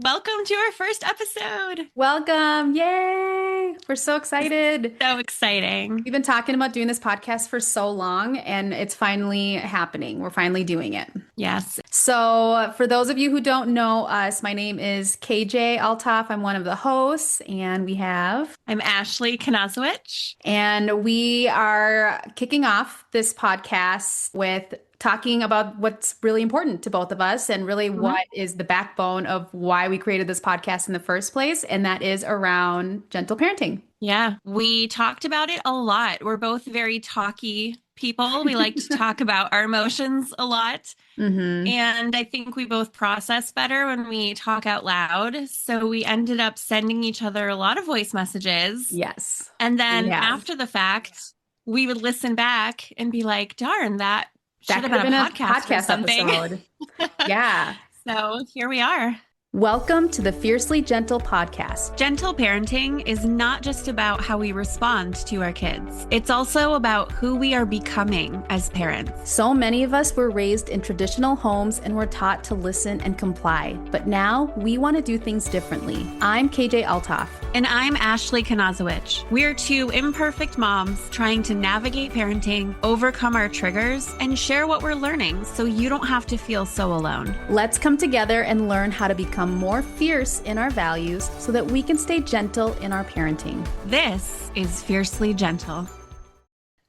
Welcome to our first episode. Welcome. Yay. We're so excited. So exciting. We've been talking about doing this podcast for so long, and it's finally happening. We're finally doing it. Yes. So, for those of you who don't know us, my name is KJ Altoff. I'm one of the hosts, and I'm Ashley Kanazowicz. we are kicking off this podcast with talking about what's really important to both of us and really Mhm. what is the backbone of why we created this podcast in the first place, and that is around gentle parenting. Yeah, we talked about it a lot. We're both very talky people. We like to talk about our emotions a lot. Hmm. And I think we both process better when we talk out loud. So we ended up sending each other a lot of voice messages. Yes, And we then have. after the fact, we would listen back and be like, darn, that should That have could been have a been a podcast or podcast something. episode. Yeah. So here we are. Welcome to the Fiercely Gentle podcast. Gentle parenting is not just about how we respond to our kids. It's also about who we are becoming as parents. So many of us were raised in traditional homes and were taught to listen and comply. But now we want to do things differently. I'm KJ Altoff. And I'm Ashley Kanazowicz. We're two imperfect moms trying to navigate parenting, overcome our triggers, and share what we're learning so you don't have to feel so alone. Let's come together and learn how to become more fierce in our values so that we can stay gentle in our parenting. This is Fiercely Gentle.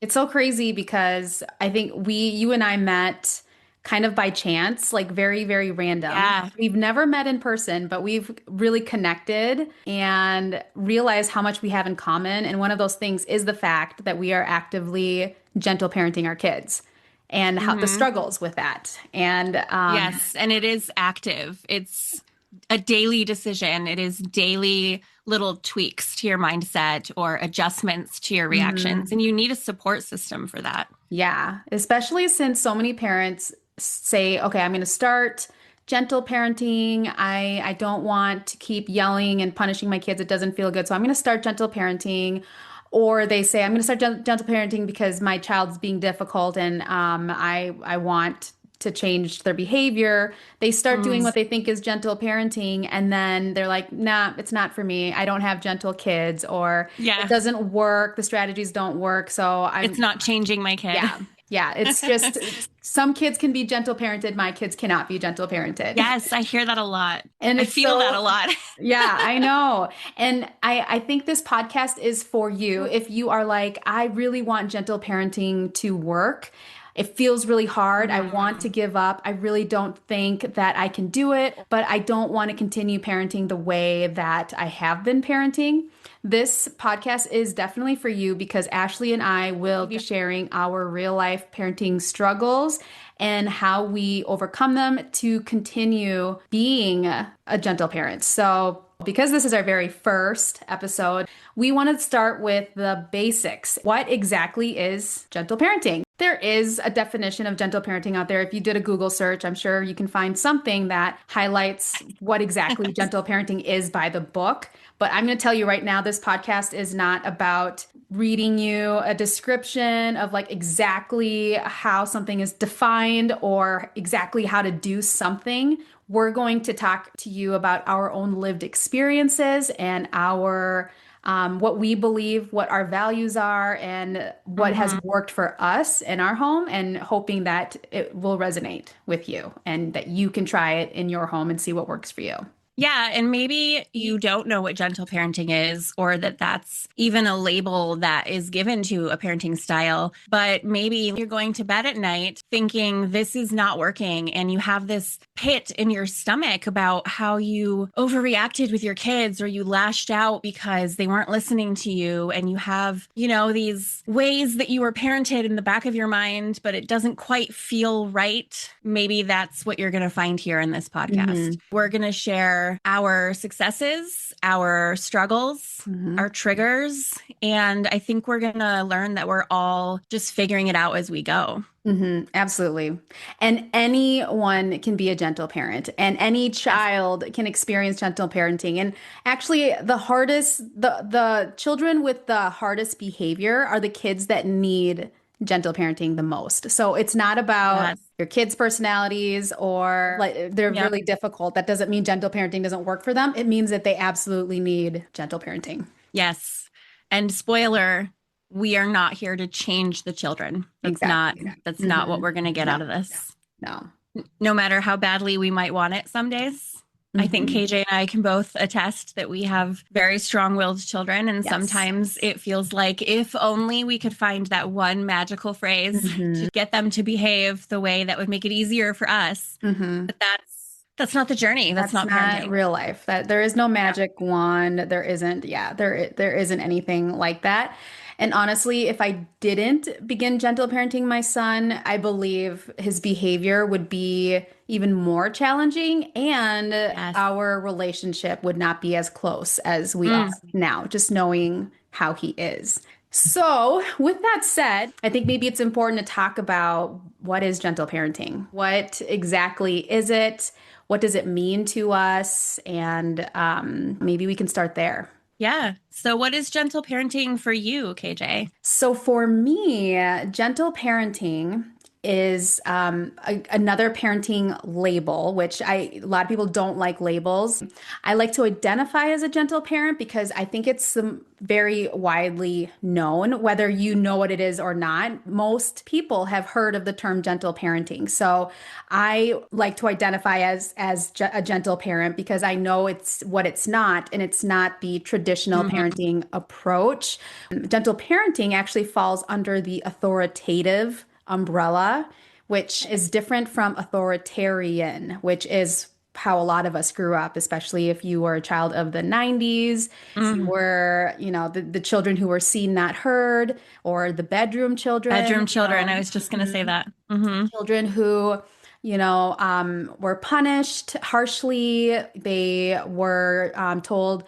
It's so crazy because I think you and I met kind of by chance, like very, very random. Yeah. We've never met in person, but we've really connected and realized how much we have in common. And one of those things is the fact that we are actively gentle parenting our kids and how the struggles with that. And Yes, and it is active. It's a daily decision. It is daily little tweaks to your mindset or adjustments to your reactions. And you need a support system for that. yeah, especially since so many parents say, okay, I'm going to start gentle parenting. I don't want to keep yelling and punishing my kids. It doesn't feel good. So I'm going to start gentle parenting. Or they say, I'm going to start gentle parenting because my child's being difficult and I want to change their behavior. They start doing what they think is gentle parenting, and then they're like, nah, it's not for me. I don't have gentle kids, or it Yeah, doesn't work. The strategies don't work. So it's not changing my kid. yeah, yeah. It's just some kids can be gentle parented. My kids cannot be gentle parented. Yes, I hear that a lot. And I it's feel that so, a lot. yeah, I know. And I think this podcast is for you. If you are like, I really want gentle parenting to work. It feels really hard. I want to give up. I really don't think that I can do it, but I don't want to continue parenting the way that I have been parenting. This podcast is definitely for you because Ashley and I will be sharing our real life parenting struggles and how we overcome them to continue being a gentle parent. So, because this is our very first episode, we want to start with the basics. What exactly is gentle parenting? There is a definition of gentle parenting out there. If you did a Google search, I'm sure you can find something that highlights what exactly gentle parenting is by the book. But I'm going to tell you right now, this podcast is not about reading you a description of like exactly how something is defined or exactly how to do something. We're going to talk to you about our own lived experiences and our what we believe, what our values are, and what has worked for us in our home, and hoping that it will resonate with you and that you can try it in your home and see what works for you. Yeah, and maybe you don't know what gentle parenting is, or that that's even a label that is given to a parenting style. But maybe you're going to bed at night thinking this is not working, and you have this pit in your stomach about how you overreacted with your kids or you lashed out because they weren't listening to you. And you have, these ways that you were parented in the back of your mind, but it doesn't quite feel right. Maybe that's what you're going to find here in this podcast. We're going to share our successes, our struggles, our triggers. And I think we're going to learn that we're all just figuring it out as we go. Absolutely. And anyone can be a gentle parent, and any child can experience gentle parenting. And actually, the children with the hardest behavior are the kids that need gentle parenting the most. So it's not about Yes. your kids' personalities or like they're Yep. really difficult. That doesn't mean gentle parenting doesn't work for them. It means that they absolutely need gentle parenting. Yes. And spoiler, we are not here to change the children. Exactly. That's not what Hmm. we're going to get No, out of this. no. No matter how badly we might want it some days. I think Hmm. KJ and I can both attest that we have very strong-willed children, and Yes. sometimes it feels like if only we could find that one magical phrase Hmm. to get them to behave the way that would make it easier for us. Hmm. But that's not the journey. That's That's not not parenting. real life. That there is no Yeah. magic wand. There isn't, yeah, there isn't anything like that. And honestly, if I didn't begin gentle parenting my son, I believe his behavior would be even more challenging and Yes. our relationship would not be as close as we are Mm. now, just knowing how he is. So, with that said, I think maybe it's important to talk about what is gentle parenting? What exactly is it? What does it mean to us? And maybe we can start there. Yeah. So what is gentle parenting for you, KJ? So for me, gentle parenting is another parenting label, which a lot of people don't like labels. I like to identify as a gentle parent because I think it's very widely known, whether you know what it is or not. Most people have heard of the term gentle parenting. So I like to identify as a gentle parent because I know it's what it's not, and it's not the traditional Mhm. parenting approach. Gentle parenting actually falls under the authoritative umbrella, which is different from authoritarian, which is how a lot of us grew up, especially if you were a child of the 90s. You Mm. were, the children who were seen, not heard, or the bedroom children, Bedroom children. I was just going to say that. children who, were punished harshly. They were told,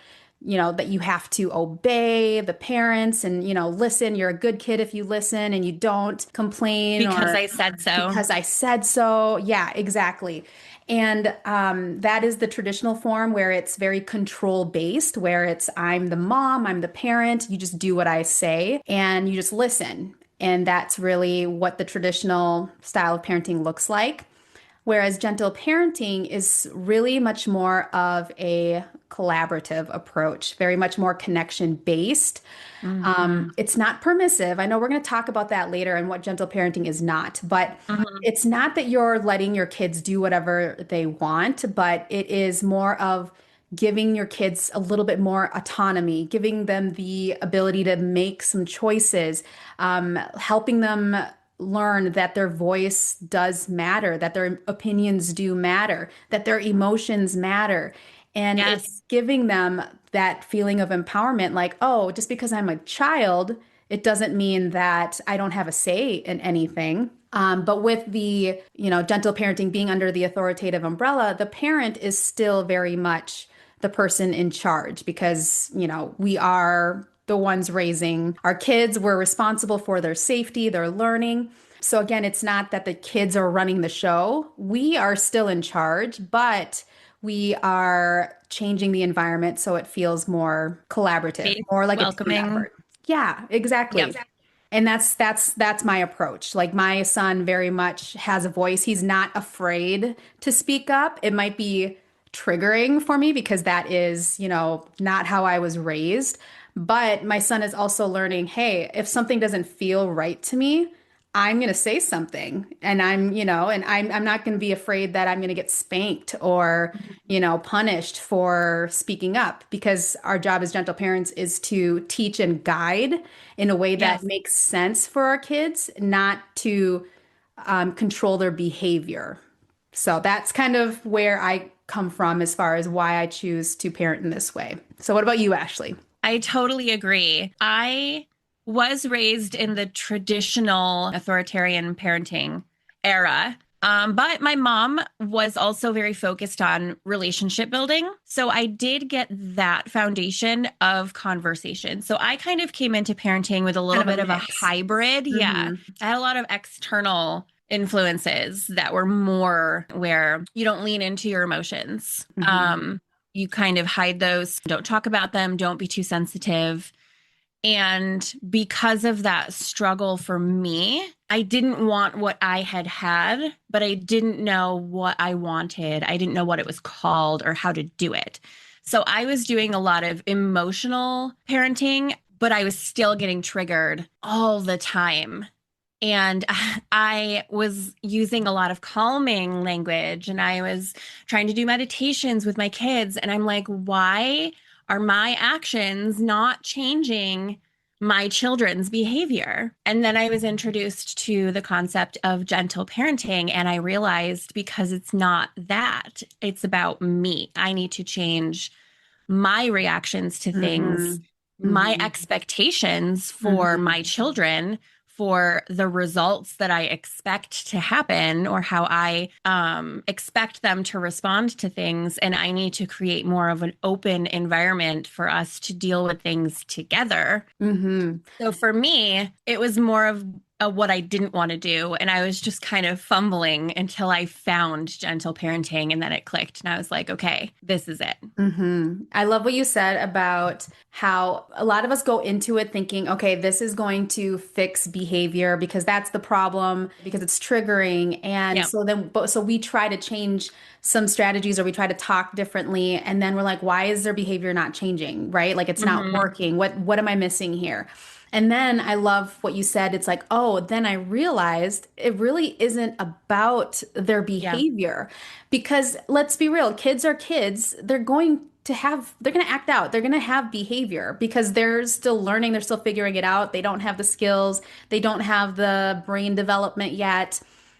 that you have to obey the parents and, listen. You're a good kid if you listen and you don't complain Because or I said so. because I said so. Yeah, exactly. And that is the traditional form where it's very control based, where it's I'm the mom, I'm the parent, you just do what I say and you just listen. And that's really what the traditional style of parenting looks like. Whereas gentle parenting is really much more of a collaborative approach, very much more connection based. Hmm. It's not permissive. I know we're going to talk about that later and what gentle parenting is not, but Hmm. it's not that you're letting your kids do whatever they want, but it is more of giving your kids a little bit more autonomy, giving them the ability to make some choices, helping them learn that their voice does matter, that their opinions do matter, that their emotions matter. And it's Yes. giving them that feeling of empowerment, like, oh, just because I'm a child, it doesn't mean that I don't have a say in anything. But with the, gentle parenting being under the authoritative umbrella, the parent is still very much the person in charge because, we are the ones raising our kids. We're responsible for their safety, their learning. So again, it's not that the kids are running the show. We are still in charge, but we are changing the environment so it feels more collaborative, Safe, more like a team welcoming. effort. Yeah, exactly. Yep. And that's my approach. Like my son very much has a voice. He's not afraid to speak up. It might be triggering for me because that is, not how I was raised. But my son is also learning, hey, if something doesn't feel right to me, I'm going to say something and I'm not going to be afraid that I'm going to get spanked or, punished for speaking up because our job as gentle parents is to teach and guide in a way that Yes. makes sense for our kids, not to control their behavior. So that's kind of where I come from as far as why I choose to parent in this way. So what about you, Ashley? I totally agree. I was raised in the traditional authoritarian parenting era. But my mom was also very focused on relationship building. So I did get that foundation of conversation. So I kind of came into parenting with a Kind little of a bit of a mix. hybrid. Yeah. Hmm. I had a lot of external influences that were more where you don't lean into your emotions. Hmm. You kind of hide those, don't talk about them, don't be too sensitive. And because of that struggle for me, I didn't want what I had had, but I didn't know what I wanted. I didn't know what it was called or how to do it. So I was doing a lot of emotional parenting, but I was still getting triggered all the time. And I was using a lot of calming language and I was trying to do meditations with my kids. And I'm like, why are my actions not changing my children's behavior? And then I was introduced to the concept of gentle parenting. And I realized because it's not that, it's about me. I need to change my reactions to things, Mm-hmm. my Mm-hmm. expectations for Mm-hmm. my children, for the results that I expect to happen or how I expect them to respond to things. And I need to create more of an open environment for us to deal with things together. Mm-hmm. So for me, it was more of what I didn't want to do. And I was just kind of fumbling until I found gentle parenting and then it clicked. And I was like, okay, this is it. I love what you said about how a lot of us go into it thinking, okay, this is going to fix behavior because that's the problem, because it's triggering. And Yeah. so then, but so we try to change some strategies or we try to talk differently. And then we're like, why is their behavior not changing? Right? Like it's not Hmm. working. What am I missing here? And then I love what you said. It's like, oh, then I realized it really isn't about their Yeah. behavior. Because let's be real, kids are kids. They're going to act out. They're going to have behavior because they're still learning. They're still figuring it out. They don't have the skills. They don't have the brain development yet.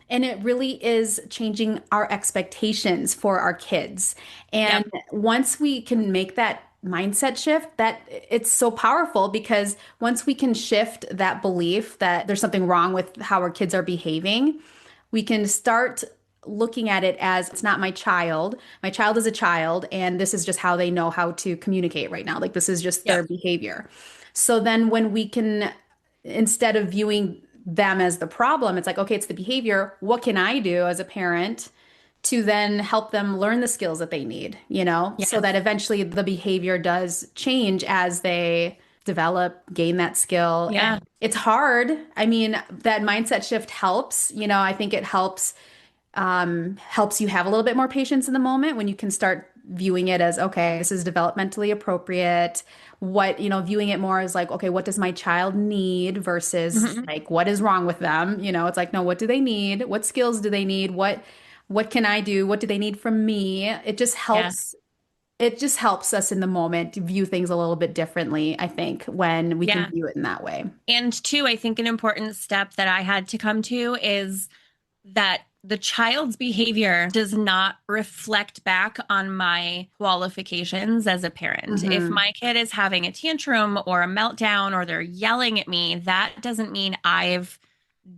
And it really is changing our expectations for our kids. And Yep. once we can make that mindset shift, that it's so powerful because once we can shift that belief that there's something wrong with how our kids are behaving, we can start looking at it as it's not my child. My child is a child, and this is just how they know how to communicate right now. Like this is just their Yep. behavior. So then when we can, instead of viewing them as the problem, it's like, okay, it's the behavior. What can I do as a parent to then help them learn the skills that they need, so Yeah. that eventually the behavior does change as they develop, gain that skill. Yeah. And it's hard. I mean, that mindset shift helps. I think it helps you have a little bit more patience in the moment when you can start viewing it as, okay, this is developmentally appropriate. Viewing it more as like, okay, what does my child need versus Hmm. like, what is wrong with them? It's like, no, what do they need? What skills do they need? What can I do? What do they need from me? Yeah. It just helps us in the moment to view things a little bit differently, I think, when we can Yeah. view it in that way. And two, I think an important step that I had to come to is that the child's behavior does not reflect back on my qualifications as a parent. If Hmm. my kid is having a tantrum or a meltdown or they're yelling at me, that doesn't mean I've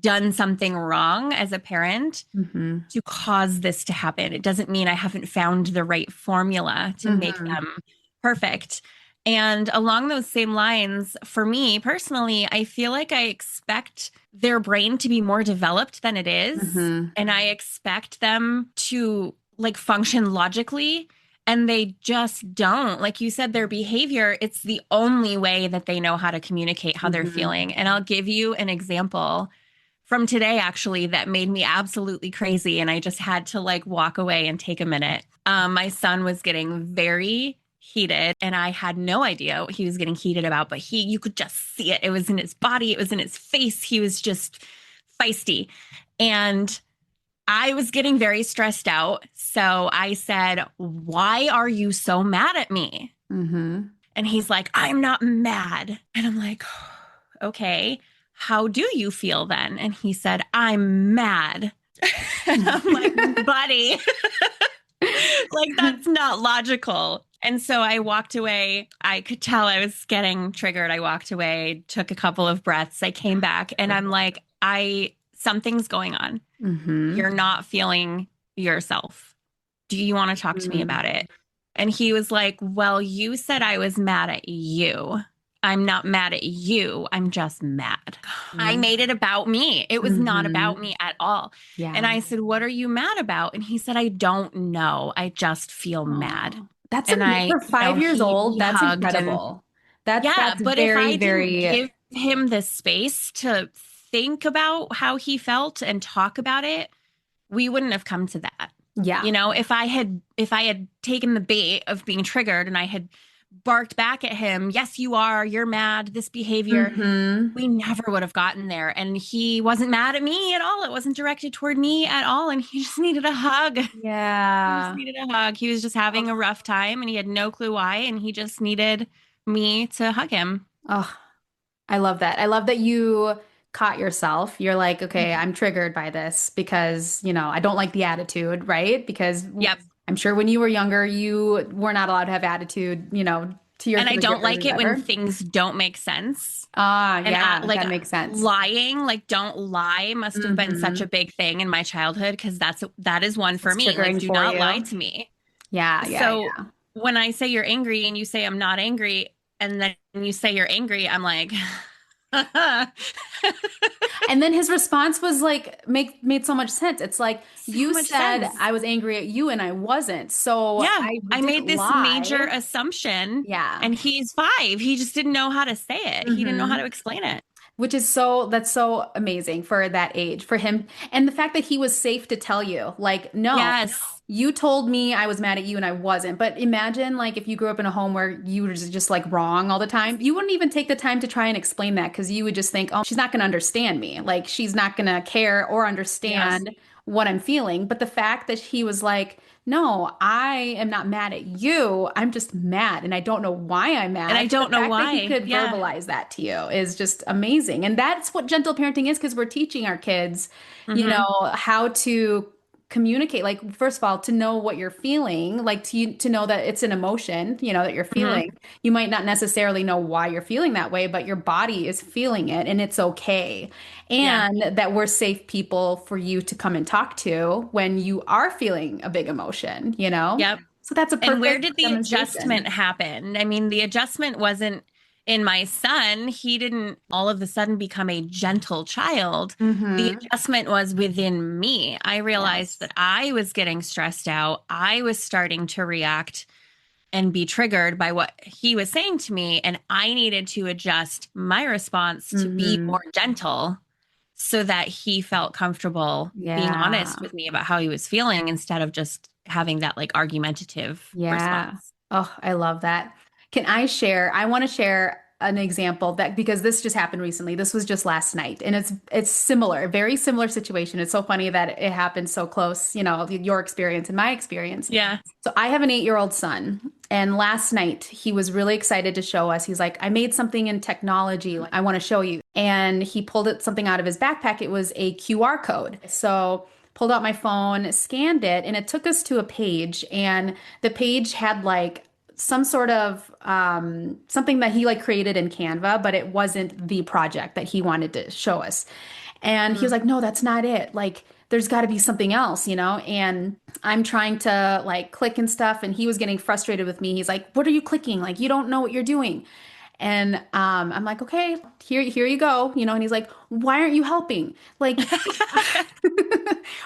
done something wrong as a parent Hmm. to cause this to happen. It doesn't mean I haven't found the right formula to make Hmm. them perfect. And along those same lines, for me personally, I feel like I expect their brain to be more developed than it is. Hmm. And I expect them to like function logically. And they just don't. Like you said, their behavior, it's the only way that they know how to communicate how they're Hmm. feeling. And I'll give you an example from today actually that made me absolutely crazy and I just had to like walk away and take a minute. My son was getting very heated and I had no idea what he was getting heated about, but you could just see it. It was in his body, it was in his face. He was just feisty. And I was getting very stressed out. So I said, "Why are you so mad at me?" Hmm. And he's like, "I'm not mad." And I'm like, "Okay, how do you feel then?" And he said, "I'm mad." And I'm like, "Buddy, like that's not logical." And so I walked away. I could tell I was getting triggered. I walked away, took a couple of breaths. I came back and I'm like, something's going on. Hmm. You're not feeling yourself. Do you want to talk to me about it? And he was like, "Well, you said I was mad at you. I'm not mad at you. I'm just mad." I Yeah. made it about me. It was not about Hmm. me at all. And Yeah. I said, "What are you mad about?" And he said, "I don't know. I just feel mad." Oh, And for 5 years he old, we that's hugged and incredible. Yeah, That's but if very, I didn't very, give him the space to think about how he felt and talk about it, we wouldn't have come to that. yeah. If I had taken the bait of being triggered and I had barked back at him, yes, you are, you're mad, this behavior, Hmm. we never would have gotten there. And he wasn't mad at me at all. It wasn't directed toward me at all. And he just needed a hug. He just Yeah. needed a hug. He was just having a Oh, rough time and he had no clue why. And he just needed me to hug him. oh, I love that. I love that you caught yourself. You're like, okay, I'm triggered by this because, I don't like the attitude, right? Because Yep. I'm sure when you were younger, you were not allowed to have attitude, to your And I don't caregivers or like it when whatever. things don't make sense. Ah, And yeah, that makes sense. lying, like don't lie must have been such a Hmm. big thing in my childhood because that is one for It's me. Like, triggering do for not lie you. to me. Yeah, yeah, So yeah. when I say you're angry and you say I'm not angry, and then you say you're angry, I'm like, And then his response was like made so much sense. It's like so you much said sense. I was angry at you and I wasn't. So Yeah, I I didn't made this major lie. assumption, Yeah. and he's 5. He just didn't know how to say it. He didn't know how to Hmm. explain it. Which is that's so amazing for that age, for him. And the fact that he was safe to tell you, like, no, Yes. you told me I was mad at you and I wasn't. But imagine like if you grew up in a home where you were just like wrong all the time, you wouldn't even take the time to try and explain that because you would just think, oh, she's not going to understand me. Like she's not going to care or Yes. understand what I'm feeling. But the fact that he was like, no, I am not mad at you. I'm just mad and I don't know why I'm And I mad. The don't know fact that he why. could Yeah. verbalize that to you is just amazing. And that's what gentle parenting is because we're teaching our kids, Hmm. how to communicate. Like, first of all, to know what you're feeling, like to know that it's an emotion, that you're Hmm. feeling. You might not necessarily know why you're feeling that way, but your body is feeling it and it's okay. Yeah. And that we're safe people for you to come and talk to when you are feeling a big emotion. Yep. So that's a And where perfect did the adjustment demonstration. happen? I mean, the adjustment wasn't in my son. He didn't all of a sudden become a gentle child. The Hmm. adjustment was within me. I realized Yes. that I was getting stressed out. I was starting to react and be triggered by what he was saying to me. And I needed to adjust my response to be Hmm. more gentle so that he felt comfortable being honest Yeah. with me about how he was feeling instead of just having that like argumentative Yeah. response. Oh, I love that. Can I share? I want to share an example that because this just happened recently. This was just last night and it's similar, very similar situation. It's so funny that it happened so close, your experience and my experience. Yeah. So I have an 8-year-old son, and last night he was really excited to show us. He's like, I made something in technology. I want to show you. And he pulled something out of his backpack. It was a QR code. So pulled out my phone, scanned it, and it took us to a page. And the page had like some sort of something that he like created in Canva, but it wasn't the project that he wanted to show us. And he was Mm. like, no, that's not it. Like, there's got to be something else. And I'm trying to like click and stuff. And he was getting frustrated with me. He's like, what are you clicking? Like, you don't know what you're doing. And I'm like, okay, here you go. And he's like, why aren't you helping? Like,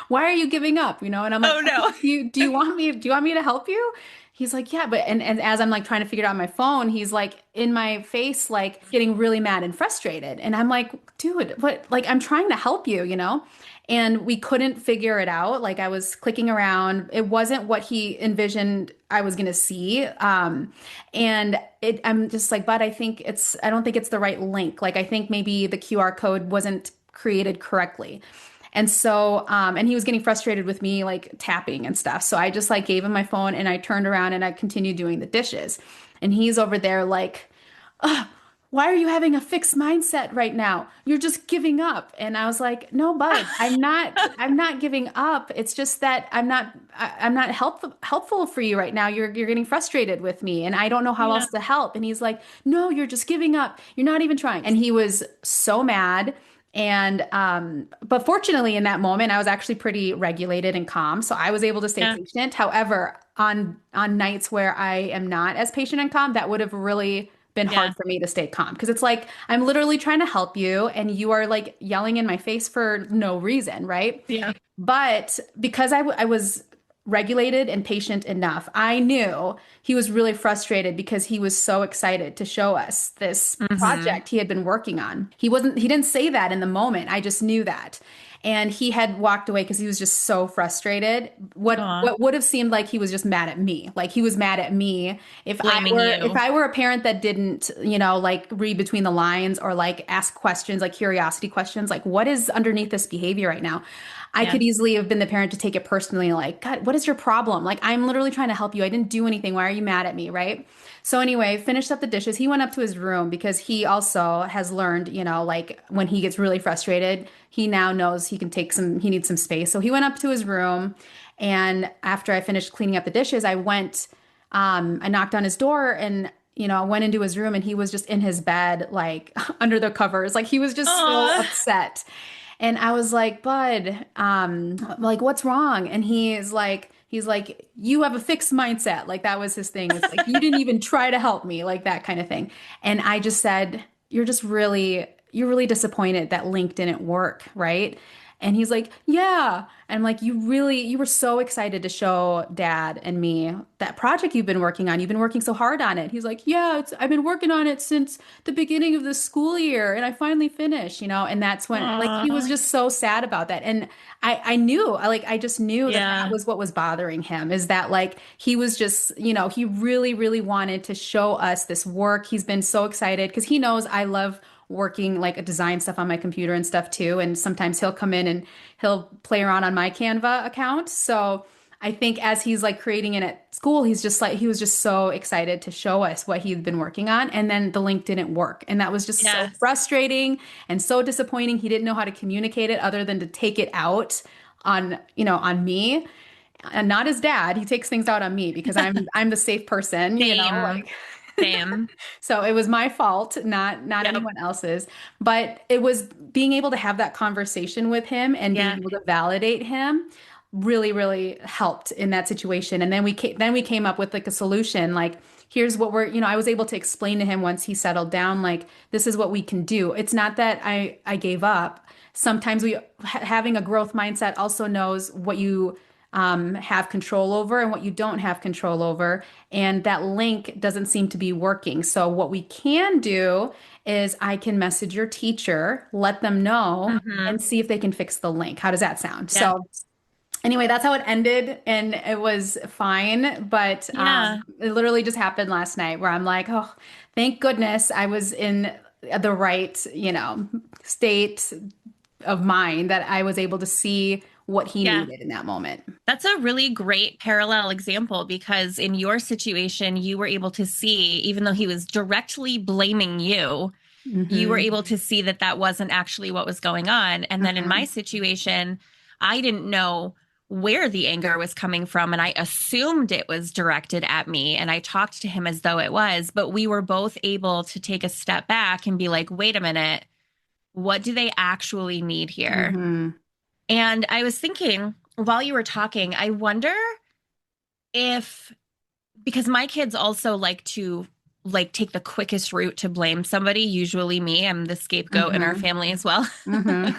why are you giving up? And I'm like, Oh okay, no. do you want me to help you? He's like, yeah, but and as I'm like trying to figure it out on my phone, he's like in my face, like getting really mad and frustrated. And I'm like, dude, what? Like, I'm trying to help you. And we couldn't figure it out. Like I was clicking around. It wasn't what he envisioned I was gonna see. And I'm just like, but I don't think it's the right link. Like I think maybe the QR code wasn't created correctly. And so, and he was getting frustrated with me like tapping and stuff. So I just like gave him my phone and I turned around and I continued doing the dishes. And he's over there like, "Ugh, why are you having a fixed mindset right now? You're just giving up." And I was like, no, bud, I'm not giving up. It's just that I'm not helpful for you right now. You're getting frustrated with me and I don't know how Yeah. else to help. And he's like, no, you're just giving up. You're not even trying. And he was so mad. And but fortunately in that moment I was actually pretty regulated and calm. So I was able to stay Yeah. patient. However, on nights where I am not as patient and calm, that would have really been hard Yeah. for me to stay calm because it's like I'm literally trying to help you and you are like yelling in my face for no reason, right? Yeah. But because I was regulated and patient enough. I knew he was really frustrated because he was so excited to show us this Hmm. project he had been working on. He didn't say that in the moment. I just knew that. And he had walked away because he was just so frustrated. Aw, What would have seemed like he was just mad at me. Like he was mad at me. blaming If you. I were a parent that didn't, like read between the lines or like ask questions, like curiosity questions, like what is underneath this behavior right now? I Yeah. could easily have been the parent to take it personally, like, God, what is your problem? Like, I'm literally trying to help you. I didn't do anything. Why are you mad at me? Right. So, anyway, finished up the dishes. He went up to his room because he also has learned, like when he gets really frustrated, he now knows he needs some space. So, he went up to his room. And after I finished cleaning up the dishes, I knocked on his door and I went into his room and he was just in his bed, like under the covers. Like he was just so Aw. upset. And I was like, Bud, like, what's wrong? And he's like, you have a fixed mindset. Like that was his thing. It's like, you didn't even try to help me, like that kind of thing. And I just said, you're really disappointed that link didn't work, right? And he's like, yeah. And I'm like, you were so excited to show dad and me that project you've been working on. You've been working so hard on it. He's like, yeah, I've been working on it since the beginning of the school year and I finally finished, and that's when, like, he was Aw. just so sad about that. And I just knew that that Yeah. was what was bothering him is that, like, he was just, he really, really wanted to show us this work. He's been so excited because he knows I love working like a design stuff on my computer and stuff too. And sometimes he'll come in and he'll play around on my Canva account. So I think as he's like creating it at school, he was just so excited to show us what he'd been working on. And then the link didn't work. And that was just so Yes. frustrating and so disappointing. He didn't know how to communicate it other than to take it out on me and not his dad. He takes things out on me because I'm the safe person, Same. like Same. so it was my fault, not Yep. anyone else's. But it was being able to have that conversation with him and being Yeah. able to validate him really, really helped in that situation. And then we came up with like a solution. Like, here's what I was able to explain to him once he settled down, like, this is what we can do. It's not that I gave up. Sometimes having a growth mindset also knows what you have control over and what you don't have control over. And that link doesn't seem to be working. So, what we can do is I can message your teacher, let them know, Hmm. and see if they can fix the link. How does that sound? Yeah. So, anyway, that's how it ended, and it was fine. But Yeah. it literally just happened last night where I'm like, oh, thank goodness I was in the right, state of mind that I was able to see what he Yeah. needed in that moment. That's a really great parallel example because in your situation, you were able to see, even though he was directly blaming you, you were Hmm. able to see that that wasn't actually what was going on. And then in my Hmm. situation, I didn't know where the anger was coming from. And I assumed it was directed at me. And I talked to him as though it was. But we were both able to take a step back and be like, wait a minute, what do they actually need here? Hmm. And I was thinking while you were talking, I wonder if, because my kids also like to take the quickest route to blame somebody, usually me. I'm the scapegoat in our Hmm. family as well. Hmm.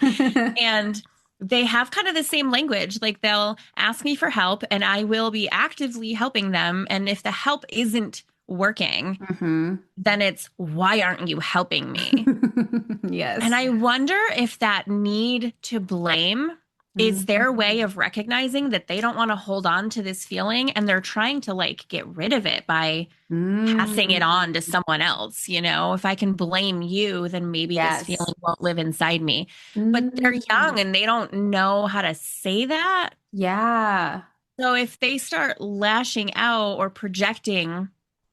And they have kind of the same language. Like they'll ask me for help and I will be actively helping them. And if the help isn't working, Hmm. then it's, why aren't you helping me? And Yes. I wonder if that need to blame is their way Mhm. of recognizing that they don't want to hold on to this feeling and they're trying to like get rid of it by passing it on to Mm. someone else. If I can blame you, then maybe this Yes. feeling won't live inside me. But they're Mm. young and they don't know how to say that. Yeah. So if they start lashing out or projecting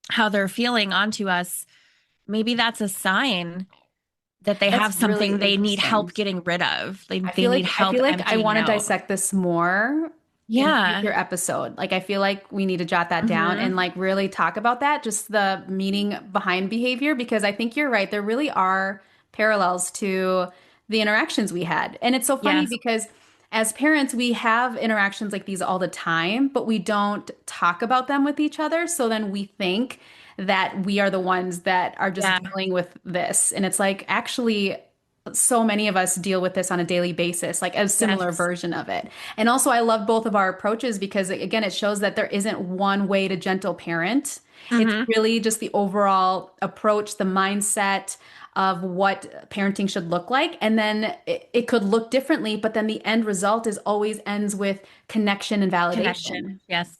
how they're feeling onto us, maybe that's a sign that they That's have really something they need interesting. help getting rid of. They need I help feel like I emptying want to out. dissect this more in a Yeah. future episode. Like I feel like we need to jot that down and Hmm. like really talk about that, just the meaning behind behavior, because I think you're right. There really are parallels to the interactions we had. And it's so funny Yes. because as parents, we have interactions like these all the time, but we don't talk about them with each other. So then we think that we are the ones that are just Yeah. dealing with this. And it's like, actually, so many of us deal with this on a daily basis, like a similar Yes. version of it. And also, I love both of our approaches because, again, it shows that there isn't one way to gentle parent. It's Hmm. really just the overall approach, the mindset of what parenting should look like. And then it could look differently, but then the end result is always ends with connection and validation. Connection. Yes.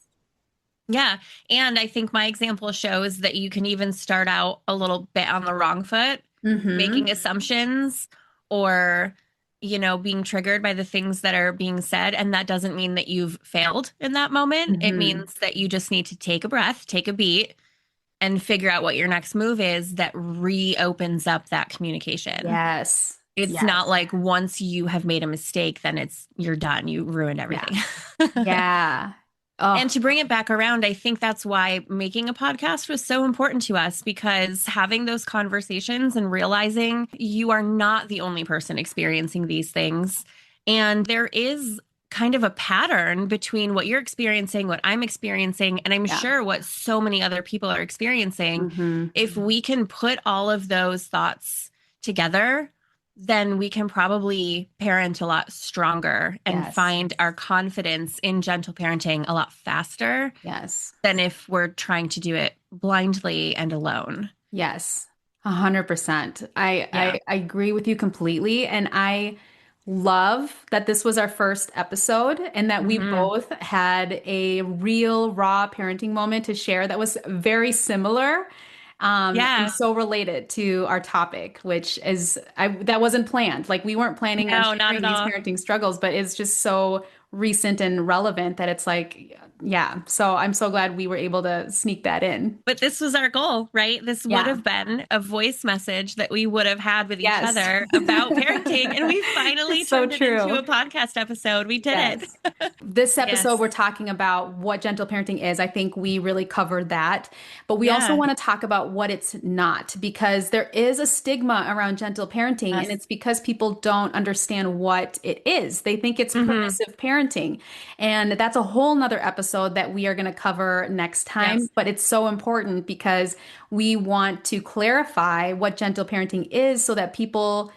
Yeah. And I think my example shows that you can even start out a little bit on the wrong foot, Mm-hmm. making assumptions or, being triggered by the things that are being said. And that doesn't mean that you've failed in that moment. It Mm-hmm. means that you just need to take a breath, take a beat, and figure out what your next move is that reopens up that communication. Yes. It's Yes. not like once you have made a mistake, then you're done. You ruined Yeah. everything. Yeah. And Oh, to bring it back around, I think that's why making a podcast was so important to us because having those conversations and realizing you are not the only person experiencing these things. And there is kind of a pattern between what you're experiencing, what I'm experiencing, and I'm yeah. sure what so many other people are experiencing. Mm-hmm. If we can put all of those thoughts together, then we can probably parent a lot stronger and Yes. find our confidence in gentle parenting a lot faster Yes. than if we're trying to do it blindly and alone. Yes. 100%. I, Yeah. I I agree with you completely. And I love that this was our first episode and that we Hmm. both had a real raw parenting moment to share that was very similar, and Yeah. so related to our topic, which is that wasn't planned. Like we weren't planning on No, not sharing at these all. parenting struggles, but it's just so recent and relevant that it's like, yeah. So I'm so glad we were able to sneak that in. But this was our goal, right? This would Yeah. have been a voice message that we would have had with each Yes. other about parenting. And we finally So turned it into a true. podcast episode. We did Yes. it. This episode, Yes. we're talking about what gentle parenting is. I think we really covered that. But we also Yeah. want to talk about what it's not, because there is a stigma around gentle parenting, and Yes. it's because people don't understand what it is. They think it's Hmm. permissive parenting. And that's a whole nother episode that we are going to cover next time. Yes. But it's so important because we want to clarify what gentle parenting is so that people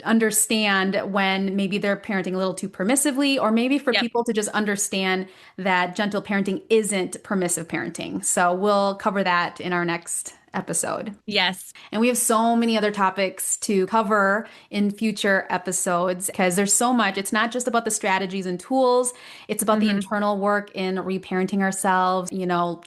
understand when maybe they're parenting a little too permissively, or maybe for Yep. people to just understand that gentle parenting isn't permissive parenting. So we'll cover that in our next episode. Yes. And we have so many other topics to cover in future episodes because there's so much. It's not just about the strategies and tools, it's about the Hmm. internal work in reparenting ourselves,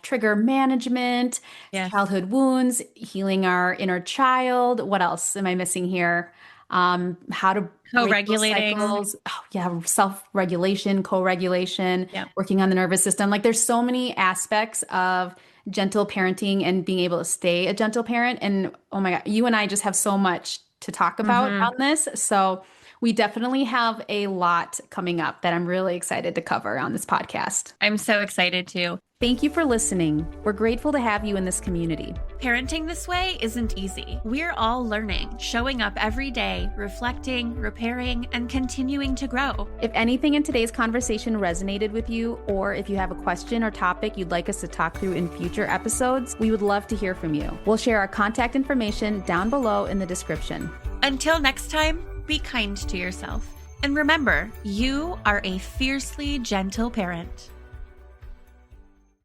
trigger management, Yes. childhood wounds, healing our inner child. What else am I missing here? How to break those Co-regulating. cycles. Oh, yeah, self-regulation, co-regulation, Yep. working on the nervous system. Like there's so many aspects of gentle parenting and being able to stay a gentle parent. And oh my God, you and I just have so much to talk about Hmm. on this. So we definitely have a lot coming up that I'm really excited to cover on this podcast. I'm so excited too. Thank you for listening. We're grateful to have you in this community. Parenting this way isn't easy. We're all learning, showing up every day, reflecting, repairing, and continuing to grow. If anything in today's conversation resonated with you, or if you have a question or topic you'd like us to talk through in future episodes, we would love to hear from you. We'll share our contact information down below in the description. Until next time, be kind to yourself. And remember, you are a fiercely gentle parent.